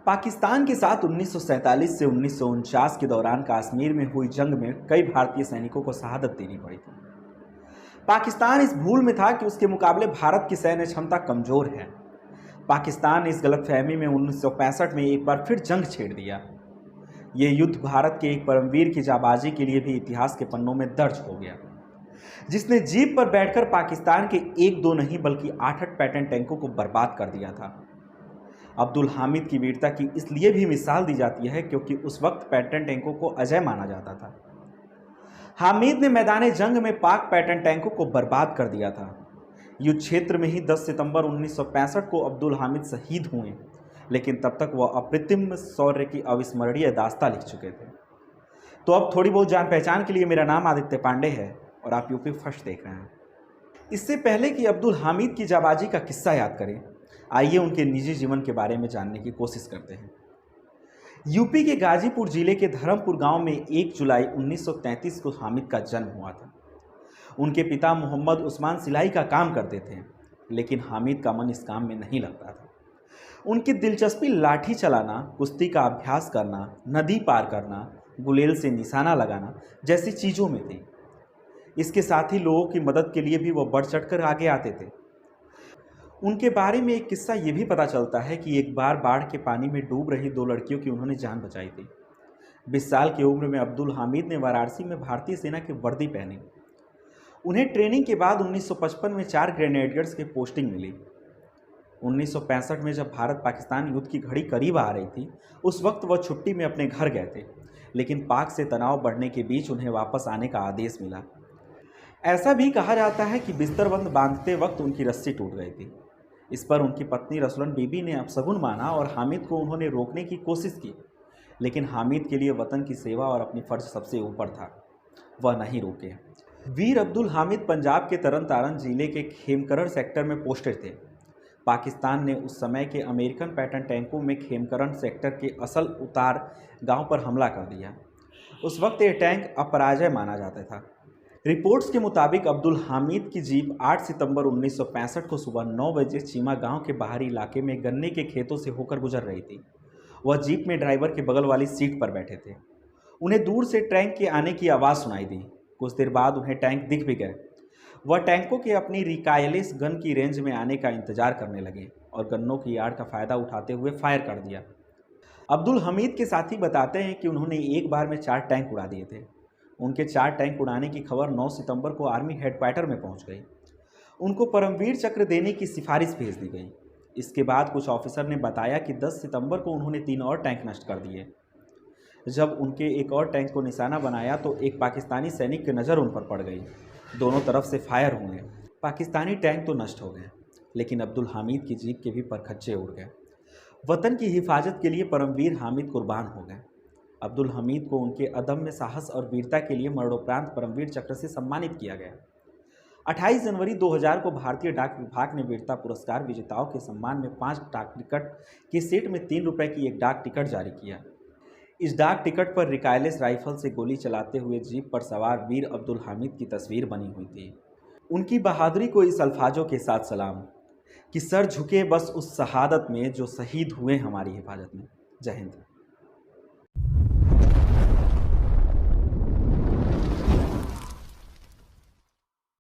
पाकिस्तान के साथ 1947 से 1949 के दौरान कश्मीर में हुई जंग में कई भारतीय सैनिकों को शहादत देनी पड़ी थी। पाकिस्तान इस भूल में था कि उसके मुकाबले भारत की सैन्य क्षमता कमजोर है। पाकिस्तान ने इस गलतफहमी में 1965 में एक बार फिर जंग छेड़ दिया। ये युद्ध भारत के एक परमवीर की जाबाजी के लिए भी इतिहास के पन्नों में दर्ज हो गया, जिसने जीप पर बैठकर पाकिस्तान के एक दो नहीं बल्कि 8 पैटर्न टैंकों को बर्बाद कर दिया था। अब्दुल हामिद की वीरता की इसलिए भी मिसाल दी जाती है क्योंकि उस वक्त पैटर्न टैंकों को अजय माना जाता था। हामिद ने मैदान जंग में पाक पैटर्न टैंकों को बर्बाद कर दिया था। युद्ध क्षेत्र में ही 10 सितंबर 1965 को अब्दुल हामिद शहीद हुए, लेकिन तब तक वह अप्रतिम शौर्य की अविस्मरणीय दास्तां लिख चुके थे। तो अब थोड़ी बहुत जान पहचान के लिए, मेरा नाम आदित्य पांडे है और आप यूपी फर्स्ट देख रहे हैं। इससे पहले कि अब्दुल हामिद की जाबाजी का किस्सा याद करें, आइए उनके निजी जीवन के बारे में जानने की कोशिश करते हैं। यूपी के गाजीपुर जिले के धर्मपुर गांव में 1 जुलाई 1933 को हामिद का जन्म हुआ था। उनके पिता मोहम्मद उस्मान सिलाई का काम करते थे, लेकिन हामिद का मन इस काम में नहीं लगता था। उनकी दिलचस्पी लाठी चलाना, कुश्ती का अभ्यास करना, नदी पार करना, गुलेल से निशाना लगाना जैसी चीज़ों में थी। इसके साथ ही लोगों की मदद के लिए भी वह बढ़ चढ़कर आगे आते थे। उनके बारे में एक किस्सा ये भी पता चलता है कि एक बार बाढ़ के पानी में डूब रही 2 लड़कियों की उन्होंने जान बचाई थी। 20 साल की उम्र में अब्दुल हामिद ने वाराणसी में भारतीय सेना की वर्दी पहनी। उन्हें ट्रेनिंग के बाद 1955 में 4 ग्रेनेडियर्स की पोस्टिंग मिली। 1965 में जब भारत पाकिस्तान युद्ध की घड़ी करीब आ रही थी, उस वक्त वह छुट्टी में अपने घर गए थे, लेकिन पाक से तनाव बढ़ने के बीच उन्हें वापस आने का आदेश मिला। ऐसा भी कहा जाता है कि बिस्तरबंद बांधते वक्त उनकी रस्सी टूट गई थी। इस पर उनकी पत्नी रसुलन बीबी ने अपशगुन माना और हामिद को उन्होंने रोकने की कोशिश की, लेकिन हामिद के लिए वतन की सेवा और अपनी फर्ज सबसे ऊपर था। वह नहीं रुके। वीर अब्दुल हामिद पंजाब के तरन तारण जिले के खेमकरण सेक्टर में पोस्टेड थे। पाकिस्तान ने उस समय के अमेरिकन पैटर्न टैंकों में खेमकरण सेक्टर के असल उतार गांव पर हमला कर दिया। उस वक्त ये टैंक अपराजय माना जाता था। रिपोर्ट्स के मुताबिक अब्दुल हामिद की जीप 8 सितंबर 1965 को सुबह 9 बजे चीमा गांव के बाहरी इलाके में गन्ने के खेतों से होकर गुजर रही थी। वह जीप में ड्राइवर के बगल वाली सीट पर बैठे थे। उन्हें दूर से टैंक के आने की आवाज़ सुनाई दी। कुछ देर बाद उन्हें टैंक दिख भी गए। वह टैंकों के अपनी रिकायलेस गन की रेंज में आने का इंतजार करने लगे और गन्नों की आड़ का फ़ायदा उठाते हुए फायर कर दिया। अब्दुल हामिद के साथी बताते हैं कि उन्होंने एक बार में 4 टैंक उड़ा दिए थे। उनके 4 टैंक उड़ाने की खबर 9 सितंबर को आर्मी हेडक्वार्टर में पहुंच गई। उनको परमवीर चक्र देने की सिफारिश भेज दी गई। इसके बाद कुछ ऑफिसर ने बताया कि 10 सितंबर को उन्होंने 3 और टैंक नष्ट कर दिए। जब उनके एक और टैंक को निशाना बनाया तो एक पाकिस्तानी सैनिक की नज़र उन पर पड़ गई। दोनों तरफ से फायर हुए। पाकिस्तानी टैंक तो नष्ट हो गए, लेकिन अब्दुल हामिद की जीप के भी परखच्चे उड़ गए। वतन की हिफाजत के लिए परमवीर हामिद कुर्बान हो गए। अब्दुल हामिद को उनके अदम्य साहस और वीरता के लिए मरणोपरांत परमवीर चक्र से सम्मानित किया गया। 28 जनवरी 2000 को भारतीय डाक विभाग ने वीरता पुरस्कार विजेताओं के सम्मान में 5 डाक टिकट के सेट में 3 रुपये की एक डाक टिकट जारी किया। इस डाक टिकट पर रिकायलेस राइफल से गोली चलाते हुए जीप पर सवार वीर अब्दुल हामिद की तस्वीर बनी हुई थी। उनकी बहादुरी को इस अल्फाजों के साथ सलाम कि सर झुके बस उस शहादत में जो शहीद हुए हमारी हिफाजत में। जय हिंद।